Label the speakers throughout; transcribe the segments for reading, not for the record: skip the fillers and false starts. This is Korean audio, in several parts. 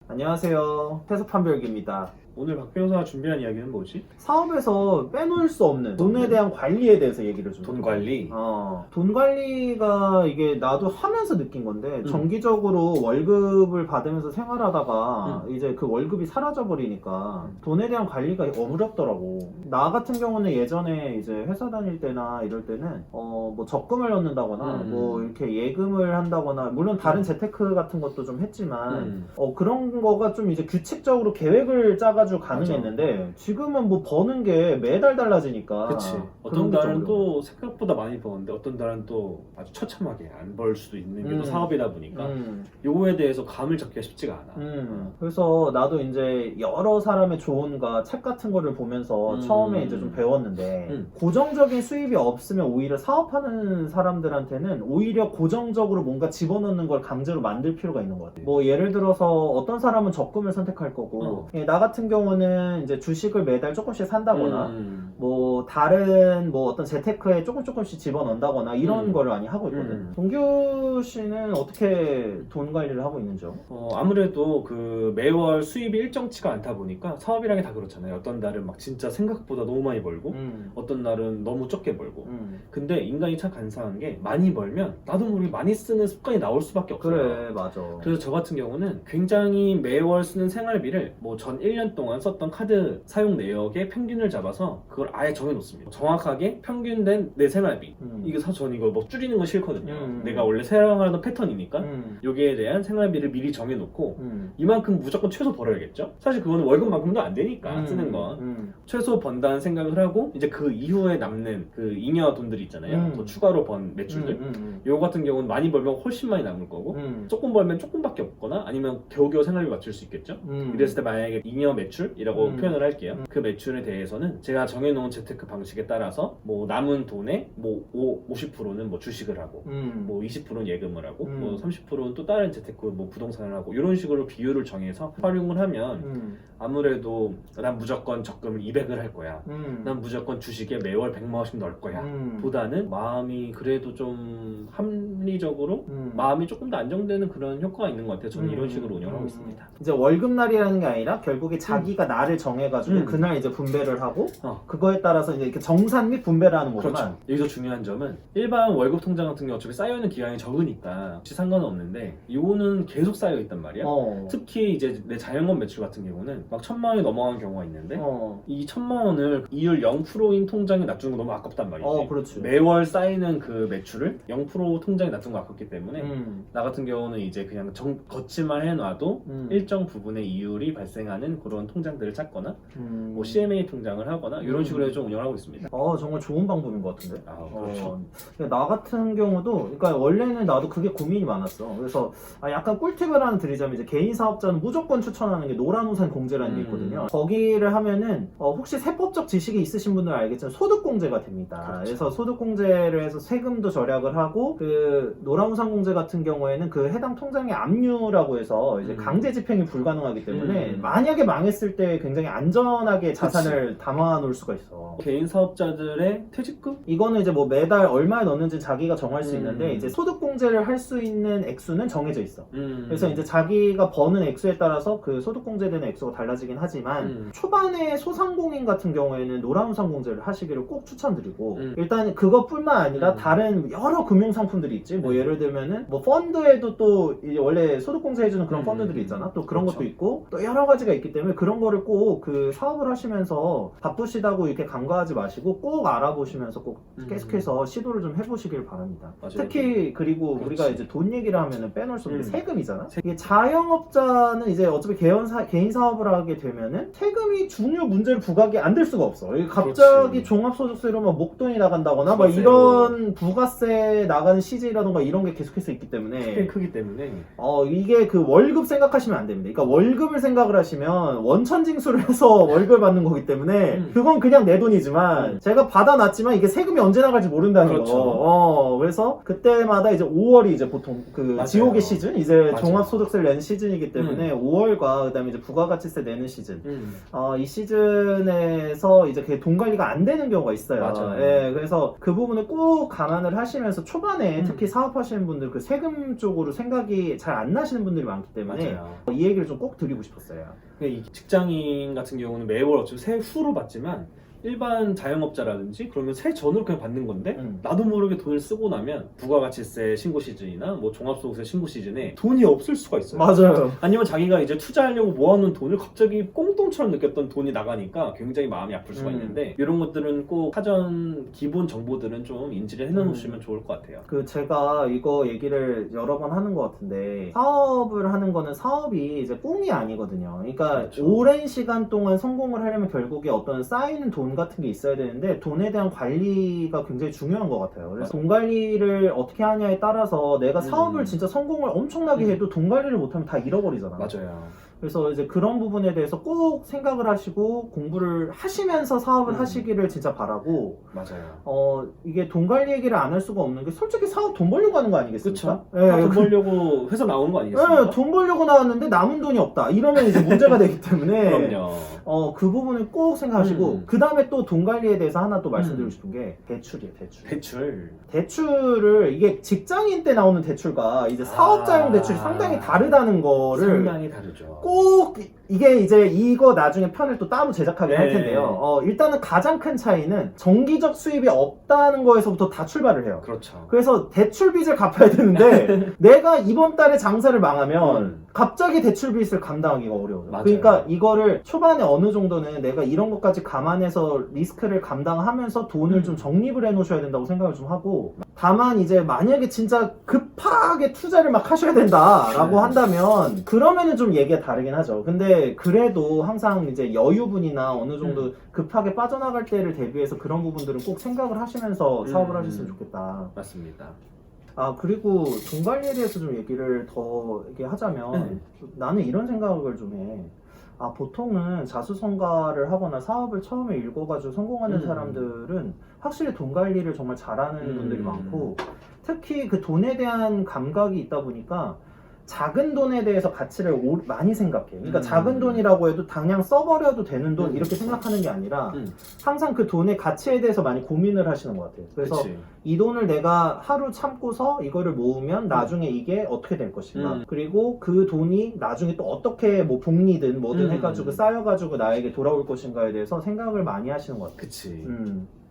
Speaker 1: 안녕하세요. 태석판별기입니다.
Speaker 2: 오늘 박 변호사가 준비한 이야기는 뭐지?
Speaker 1: 사업에서 빼놓을 수 없는 돈에 대한 관리에 대해서 얘기를 좀.
Speaker 2: 돈 관리?
Speaker 1: 돈 관리가 이게 나도 하면서 느낀 건데, 정기적으로 월급을 받으면서 생활하다가 이제 그 월급이 사라져버리니까 돈에 대한 관리가 어렵더라고. 나 같은 경우는 예전에 이제 회사 다닐 때나 이럴 때는 뭐 적금을 넣는다거나 뭐 이렇게 예금을 한다거나, 물론 다른 재테크 같은 것도 좀 했지만 그런 거가 좀 이제 규칙적으로 계획을 짜가지고 가능했는데, 지금은 뭐 버는 게 매달 달라지니까.
Speaker 2: 그치. 어떤 달은 또 생각보다 많이 버는데 어떤 달은 또 아주 처참하게 안 벌 수도 있는 게 또 사업이다 보니까 요거에 대해서 감을 잡기가 쉽지가 않아.
Speaker 1: 그래서 나도 이제 여러 사람의 조언과 책 같은 거를 보면서 처음에 이제 좀 배웠는데, 고정적인 수입이 없으면 오히려 사업하는 사람들한테는 오히려 고정적으로 뭔가 집어넣는 걸 강제로 만들 필요가 있는 것 같아. 뭐 예를 들어서 어떤 사람은 적금을 선택할 거고, 나 같은 경우는 이제 주식을 매달 조금씩 산다거나 뭐 다른 뭐 어떤 재테크에 조금씩 집어넣는다거나 이런 거를 많이 하고 있거든. 동규 씨는 어떻게 돈 관리를 하고 있는지요?
Speaker 2: 아무래도 그 매월 수입이 일정치가 않다 보니까 사업이란 게 다 그렇잖아요. 어떤 날은 막 진짜 생각보다 너무 많이 벌고 어떤 날은 너무 적게 벌고. 근데 인간이 참 간사한 게 많이 벌면 나도 모르게 많이 쓰는 습관이 나올 수밖에 없어요.
Speaker 1: 그래, 맞아.
Speaker 2: 그래서 저 같은 경우는 굉장히 매월 쓰는 생활비를 뭐 전 1년 동안 썼던 카드 사용 내역의 평균을 잡아서 그걸 아예 정해놓습니다. 정확하게 평균된 내 생활비. 이게 사실 전 이거 뭐 줄이는 건 싫거든요. 내가 원래 사용하던 패턴이니까 여기에 대한 생활비를 미리 정해놓고 이만큼 무조건 최소 벌어야겠죠? 사실 그거는 월급만큼도 안 되니까 쓰는 건 최소 번다는 생각을 하고, 이제 그 이후에 남는 그 잉여 돈들이 있잖아요. 더 추가로 번 매출들. 요거 같은 경우는 많이 벌면 훨씬 많이 남을 거고 조금 벌면 조금밖에 없거나 아니면 겨우겨우 생활비 맞출 수 있겠죠? 이랬을 때 만약에 잉여 매출이라고 표현을 할게요. 그 매출에 대해서는 제가 정해놓은 재테크 방식에 따라서 뭐 남은 돈의 뭐 50%는 뭐 주식을 하고 뭐 20%는 예금을 하고 뭐 30%는 또 다른 재테크 뭐 부동산을 하고, 이런 식으로 비율을 정해서 활용을 하면 아무래도 난 무조건 적금을 200을 할 거야. 난 무조건 주식에 매월 100만 원씩 넣을 거야. 보다는 마음이 그래도 좀 합리적으로 마음이 조금 더 안정되는 그런 효과가 있는 것 같아요. 저는 이런 식으로 운영을 하고 있습니다.
Speaker 1: 이제 월급날이라는 게 아니라 결국에 자기가 날을 정해가지고 그날 이제 분배를 하고 그거에 따라서 이제 이렇게 정산 및 분배를 하는 거구만.
Speaker 2: 그렇죠. 여기서 중요한 점은 일반 월급 통장 같은 경우 어차피 쌓여있는 기간이 적으니까 혹시 상관은 없는데 이거는 계속 쌓여있단 말이야. 특히 이제 내 자연건 매출 같은 경우는 막 1000만 원이 넘어가는 경우가 있는데 이 1000만 원을 이율 0%인 통장에 놔두는 거 너무 아깝단 말이지.
Speaker 1: 그렇지.
Speaker 2: 매월 쌓이는 그 매출을 0% 통장에 놔두는 거 아깝기 때문에 나 같은 경우는 이제 그냥 거치만 해놔도 일정 부분의 이율이 발생하는 그런 통장들을 찾거나 뭐 CMA 통장을 하거나 이런 식으로 해서 좀 운영을 하고 있습니다.
Speaker 1: 정말 좋은 방법인 것 같은데.
Speaker 2: 그렇죠.
Speaker 1: 나 같은 경우도, 그러니까 원래는 나도 그게 고민이 많았어. 그래서 약간 꿀팁을 하나 드리자면, 이제 개인 사업자는 무조건 추천하는 게 노란우산 공제라는 게 있거든요. 거기를 하면은 혹시 세법적 지식이 있으신 분들은 알겠지만 소득공제가 됩니다.
Speaker 2: 그렇죠.
Speaker 1: 그래서 소득공제를 해서 세금도 절약을 하고, 그 노란우산 공제 같은 경우에는 그 해당 통장의 압류라고 해서 이제 강제 집행이 불가능하기 때문에 만약에 망했을 때 굉장히 안전하게 자산을 담아 놓을 수가 있어.
Speaker 2: 개인 사업자들의 퇴직금?
Speaker 1: 이거는 이제 뭐 매달 얼마에 넣는지 자기가 정할 수 있는데, 이제 소득공제를 할 수 있는 액수는 정해져 있어. 그래서 이제 자기가 버는 액수에 따라서 그 소득공제되는 액수가 달라지긴 하지만 초반에 소상공인 같은 경우에는 노란우산 공제를 하시기를 꼭 추천드리고, 일단 그것뿐만 아니라 다른 여러 금융상품들이 있지. 뭐 예를 들면은 뭐 펀드에도 또 이제 원래 소득공제 해주는 그런 펀드들이 있잖아. 또 그런 것도 있고 또 여러 가지가 있기 때문에 그런 거를 꼭 그 사업을 하시면서 바쁘시다고 이렇게 간과하지 마시고 꼭 알아보시면서 꼭 계속해서 시도를 좀 해보시길 바랍니다.
Speaker 2: 맞아요.
Speaker 1: 특히 그리고 우리가 이제 돈 얘기를 하면은 빼놓을 수 없는 게 세금이잖아. 이게 자영업자는 이제 어차피 개인 사업을 하게 되면은 세금이 중요 문제를 부각이 안 될 수가 없어. 갑자기 종합소득세로 막 목돈이 나간다거나 막 이런 부가세 나가는 시즌이라던가 이런 게 계속해서 있기 때문에
Speaker 2: 크기 때문에
Speaker 1: 이게 그 월급 생각하시면 안 됩니다. 그러니까 월급을 생각을 하시면 원천징수를 해서 월급을 받는 거기 때문에 그건 그냥 내 돈이지만 제가 받아놨지만 이게 세금이 언제 나갈지 모른다는
Speaker 2: 그렇죠.
Speaker 1: 거. 그래서 그때마다 이제 5월이 이제 보통 그
Speaker 2: 맞아요.
Speaker 1: 지옥의 시즌, 이제
Speaker 2: 맞아요.
Speaker 1: 종합소득세를 내는 시즌이기 때문에 5월과 그다음에 이제 부가가치세 내는 시즌. 이 시즌에서 이제 그 돈 관리가 안 되는 경우가 있어요.
Speaker 2: 맞아요.
Speaker 1: 예, 그래서 그 부분을 꼭 감안을 하시면서 초반에 특히 사업하시는 분들 그 세금 쪽으로 생각이 잘 안 나시는 분들이 많기 때문에
Speaker 2: 맞아요.
Speaker 1: 이 얘기를 좀 꼭 드리고 싶었어요.
Speaker 2: 이 직장인 같은 경우는 매월 어차피 세후로 받지만 일반 자영업자라든지 그러면 세 전으로 그냥 받는 건데 나도 모르게 돈을 쓰고 나면 부가가치세 신고 시즌이나 뭐 종합소득세 신고 시즌에 돈이 없을 수가 있어요.
Speaker 1: 맞아요.
Speaker 2: 아니면 자기가 이제 투자하려고 모아놓은 돈을 갑자기 꽁돈처럼 느꼈던 돈이 나가니까 굉장히 마음이 아플 수가 있는데 이런 것들은 꼭 사전 기본 정보들은 좀 인지를 해놓으시면 좋을 것 같아요.
Speaker 1: 그 제가 이거 얘기를 여러 번 하는 것 같은데 사업을 하는 거는 사업이 이제 꿈이 아니거든요. 그러니까
Speaker 2: 그렇죠.
Speaker 1: 오랜 시간 동안 성공을 하려면 결국에 어떤 쌓이는 돈 같은 게 있어야 되는데 돈에 대한 관리가 굉장히 중요한 것 같아요. 그래서 돈 관리를 어떻게 하냐에 따라서 내가 사업을 진짜 성공을 엄청나게 해도 돈 관리를 못하면 다 잃어버리잖아요.
Speaker 2: 맞아요.
Speaker 1: 그래서 이제 그런 부분에 대해서 꼭 생각을 하시고 공부를 하시면서 사업을 하시기를 진짜 바라고
Speaker 2: 맞아요.
Speaker 1: 이게 돈 관리 얘기를 안 할 수가 없는 게 솔직히 사업 돈 벌려고 하는 거 아니겠습니까?
Speaker 2: 그렇죠. 돈 벌려고 회사 나오는 거 아니겠습니까?
Speaker 1: 네, 돈 벌려고 나왔는데 남은 돈이 없다. 이러면 이제 문제가 되기 때문에
Speaker 2: 그럼요.
Speaker 1: 그 부분을 꼭 생각하시고 그 다음에 또 돈 관리에 대해서 하나 또 말씀드리고 싶은 게 대출이에요. 대출을 이게 직장인 때 나오는 대출과 이제 사업자용 대출이 상당히 다르다는 거를
Speaker 2: 상당히 다르죠.
Speaker 1: 꼭 이게 이제 이거 나중에 편을 또 따로 제작하긴 할
Speaker 2: 네.
Speaker 1: 텐데요. 일단은 가장 큰 차이는 정기적 수입이 없다는 거에서부터 다 출발을 해요.
Speaker 2: 그렇죠.
Speaker 1: 그래서 대출 빚을 갚아야 되는데 내가 이번 달에 장사를 망하면 갑자기 대출 빚을 감당하기가 어려워요.
Speaker 2: 맞아요.
Speaker 1: 그러니까 이거를 초반에 어느 정도는 내가 이런 것까지 감안해서 리스크를 감당하면서 돈을 좀 적립을 해 놓으셔야 된다고 생각을 좀 하고, 다만 이제 만약에 진짜 급하게 투자를 막 하셔야 된다라고 한다면 그러면은 좀 얘기가 다르긴 하죠. 근데 그래도 항상 이제 여유분이나 어느 정도 급하게 빠져나갈 때를 대비해서 그런 부분들은 꼭 생각을 하시면서 사업을 하셨으면 좋겠다.
Speaker 2: 맞습니다.
Speaker 1: 그리고 돈 관리에 대해서 좀 얘기를 더 하자면 나는 이런 생각을 좀 해. 보통은 자수성가를 하거나 사업을 처음에 읽어가지고 성공하는 사람들은 확실히 돈 관리를 정말 잘하는 분들이 많고, 특히 그 돈에 대한 감각이 있다 보니까 작은 돈에 대해서 가치를 많이 생각해. 그러니까 작은 돈이라고 해도 당장 써버려도 되는 돈 이렇게 생각하는 게 아니라 항상 그 돈의 가치에 대해서 많이 고민을 하시는 것 같아요. 그래서
Speaker 2: 그치.
Speaker 1: 이 돈을 내가 하루 참고서 이거를 모으면 나중에 이게 어떻게 될 것인가, 그리고 그 돈이 나중에 또 어떻게 뭐 복리든 뭐든 해가지고 쌓여가지고 나에게 돌아올 것인가에 대해서 생각을 많이 하시는 것 같아요.
Speaker 2: 그치.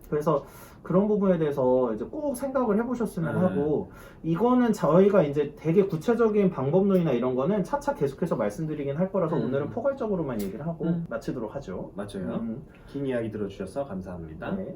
Speaker 1: 그래서 그런 부분에 대해서 이제 꼭 생각을 해보셨으면 하고, 이거는 저희가 이제 되게 구체적인 방법론이나 이런 거는 차차 계속해서 말씀드리긴 할 거라서 오늘은 포괄적으로만 얘기를 하고 마치도록 하죠.
Speaker 2: 맞아요. 긴 이야기 들어주셔서 감사합니다.
Speaker 1: 네.